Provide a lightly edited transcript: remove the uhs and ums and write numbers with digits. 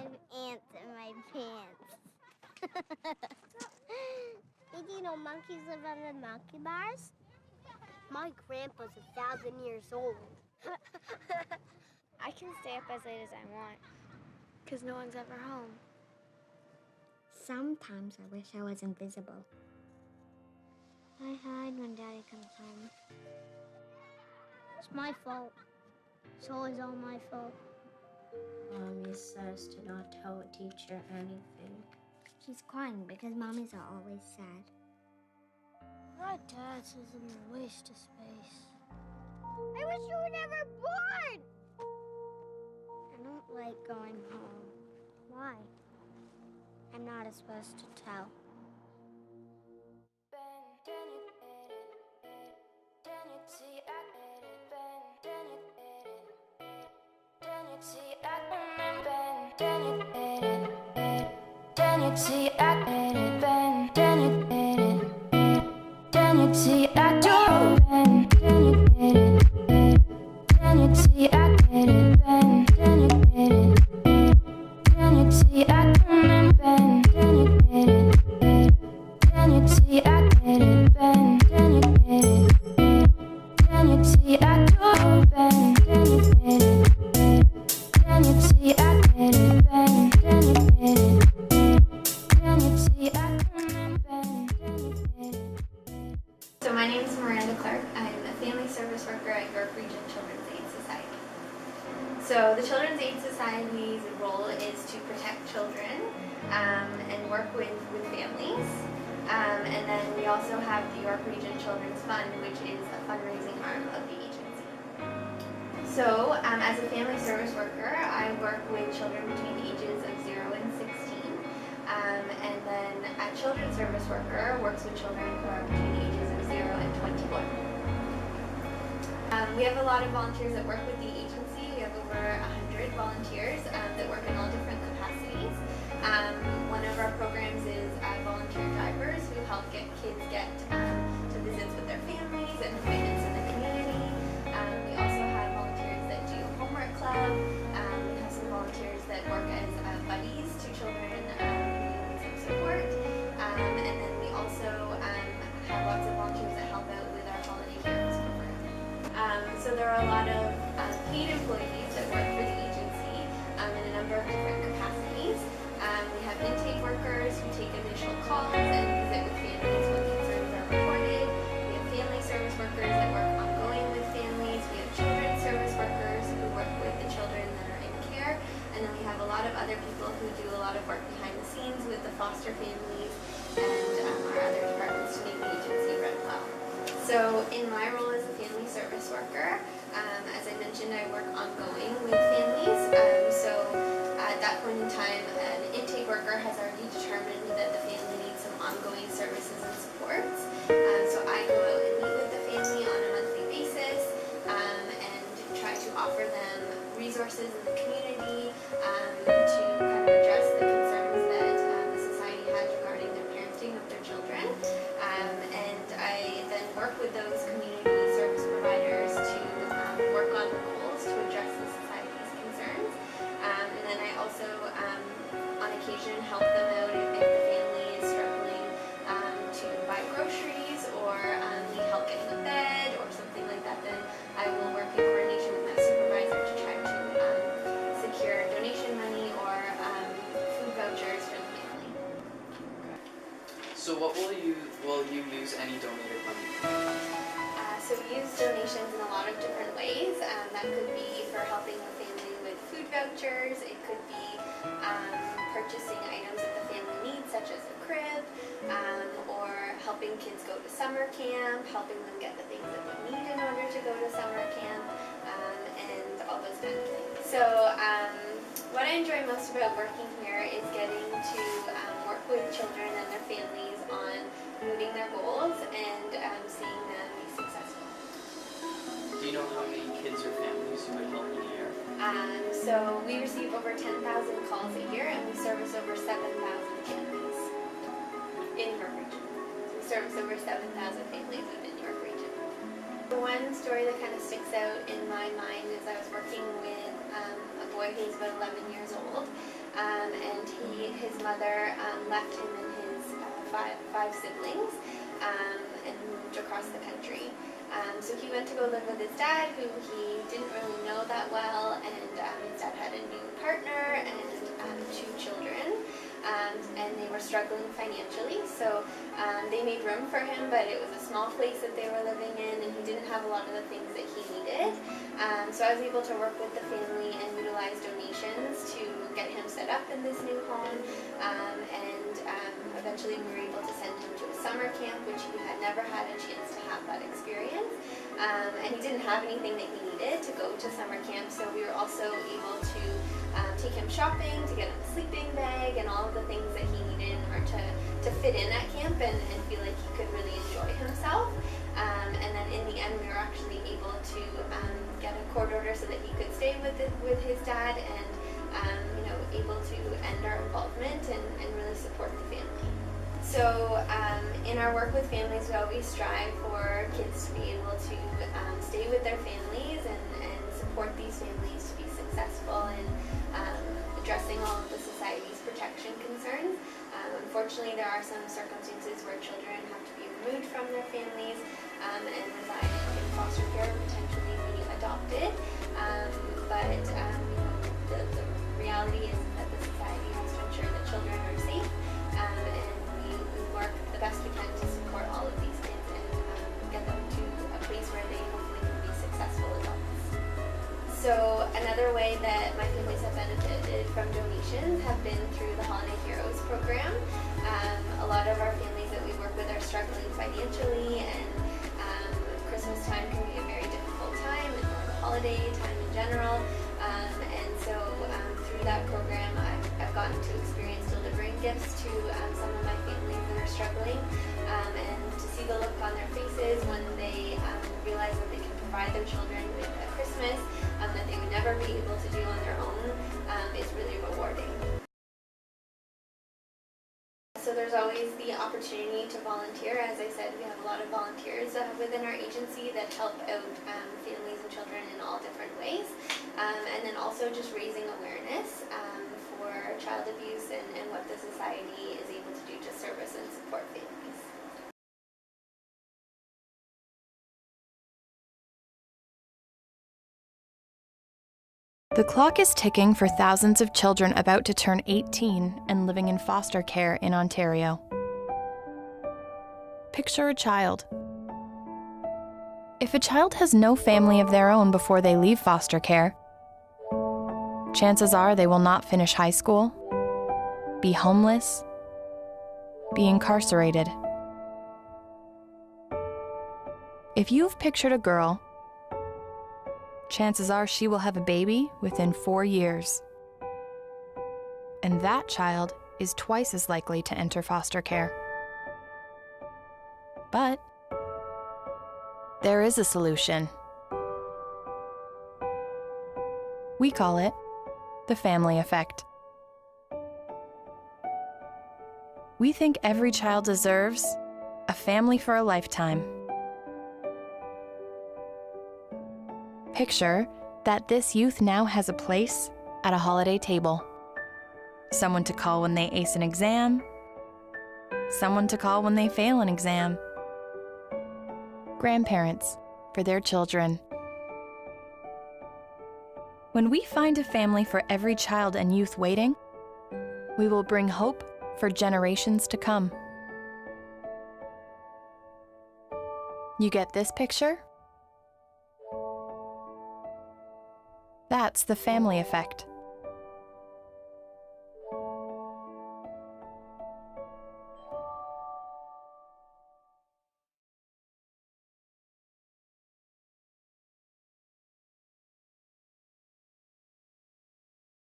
have ants in my pants. Did you know monkeys live on the monkey bars? My grandpa's 1,000 years old. I can stay up as late as I want, because no one's ever home. Sometimes I wish I was invisible. I hide when Daddy comes home. It's my fault. It's always all my fault. Mommy says to not tell a teacher anything. She's crying because mommies are always sad. My dad says I'm a waste of space. I wish you were never born! I don't like going home. Why? I'm not supposed to tell. So my name is Miranda Clark. I'm a family service worker at York Region Children's Aid Society. So the Children's Aid Society's role is to protect children and work with families. And then we also have the York Region Children's Fund, which is a fundraising arm of the agency. So as a family service worker, I work with children between the ages of 0 and 16. And then a children's service worker works with children who are between the ages of 0 and 21. We have a lot of volunteers that work with the agency. We have over 100 volunteers that work in all different capacities. One of our programs is volunteer drivers who help kids get to visits with their families and appointments in the community. We also have volunteers that do homework club. We have some volunteers that work as buddies to children support, and then we also have lots of volunteers that help out with our holiday heroes program. So there are a lot of paid employees that work for the agency in a number of different capacities. We have intake workers who take initial calls and visit with families when concerns are reported. We have family service workers that work ongoing with families. We have children's service workers who work with the children that are in care. And then we have a lot of other people who do a lot of work behind the scenes with the foster families and our other departments to make the agency run well. So in my role as a family service worker, as I mentioned, I work ongoing with families. So at that point in time, an intake worker has already determined that the family needs some ongoing services and supports. So I go out and meet with the family on a monthly basis and try to offer them resources in the community to kind of address the concerns that the society has regarding the parenting of their children. And I then work with those community service providers to work on the goals to address the society's concerns. And then I also, on occasion, help them out if the family is struggling to buy groceries or need help getting a bed or something like that. Then I will work in coordination with that supervisor to try to secure donation money or food vouchers for the family. So what will you use any donated money for? So we use donations in a lot of different ways. That could be for helping the family with food vouchers. It could be purchasing items that the family needs, such as a crib, or helping kids go to summer camp, helping them get the things that they need in order to go to summer camp, and all those kind of things. So what I enjoy most about working here is getting to work with children and their families on moving their goals and seeing them be successful. Do you know how many kids or families you would help in a year? So we receive over 10,000 calls a year and we service over 7,000 families in York Region. So we service over 7,000 families within York Region. The one story that kind of sticks out in my mind is I was working with a boy who's about 11 years old, and his mother left him and his five siblings and moved across the country. So he went to go live with his dad, who he didn't really know that well, and his dad had a new partner and 2 children, and they were struggling financially. So they made room for him, but it was a small place that they were living in, and he didn't have a lot of the things that he needed. So I was able to work with the family and utilize donations to get him set up in this new home, and eventually we were able to send him to a summer camp, which he had never had a chance to have that experience. And he didn't have anything that he needed to go to summer camp, so we were also able to take him shopping, to get him a sleeping bag, and all of the things that he needed in order to fit in at camp and feel like he could really enjoy himself. And then in the end, we were actually able to get a court order so that he could stay with his dad, and able to end our involvement and really support the family. So in our work with families, we always strive for kids to be able to stay with their families and support these families to be successful in addressing all of the society's protection concerns. Unfortunately, there are some circumstances where children have to be removed from their families and reside in foster care or potentially be adopted. But the reality is that the society has to ensure that children are safe, and we work the best we can to support all of these kids and get them to a place where they hopefully can be successful adults. So another way that my families have benefited from donations have been through the Holiday Heroes program. A lot of our families that we work with are struggling financially, and Christmas time can be a very difficult time, and the holiday time in general. And so through that program, I've gotten to experience delivering gifts to some of my families that are struggling, and to see the look on their faces when they realize that they can provide their children with a Christmas that they would never be able to do on their own is really rewarding. So there's always the opportunity to volunteer. As I said, we have a lot of volunteers within our agency that help out families and children in all different ways. And then also just raising awareness for child abuse and what the society is able to do to service and support families. The clock is ticking for thousands of children about to turn 18 and living in foster care in Ontario. Picture a child. If a child has no family of their own before they leave foster care, chances are they will not finish high school, be homeless, be incarcerated. If you've pictured a girl, chances are she will have a baby within 4 years. And that child is twice as likely to enter foster care. But there is a solution. We call it the family effect. We think every child deserves a family for a lifetime. Picture that this youth now has a place at a holiday table. Someone to call when they ace an exam, someone to call when they fail an exam. Grandparents for their children. When we find a family for every child and youth waiting, we will bring hope for generations to come. You get this picture? That's the family effect.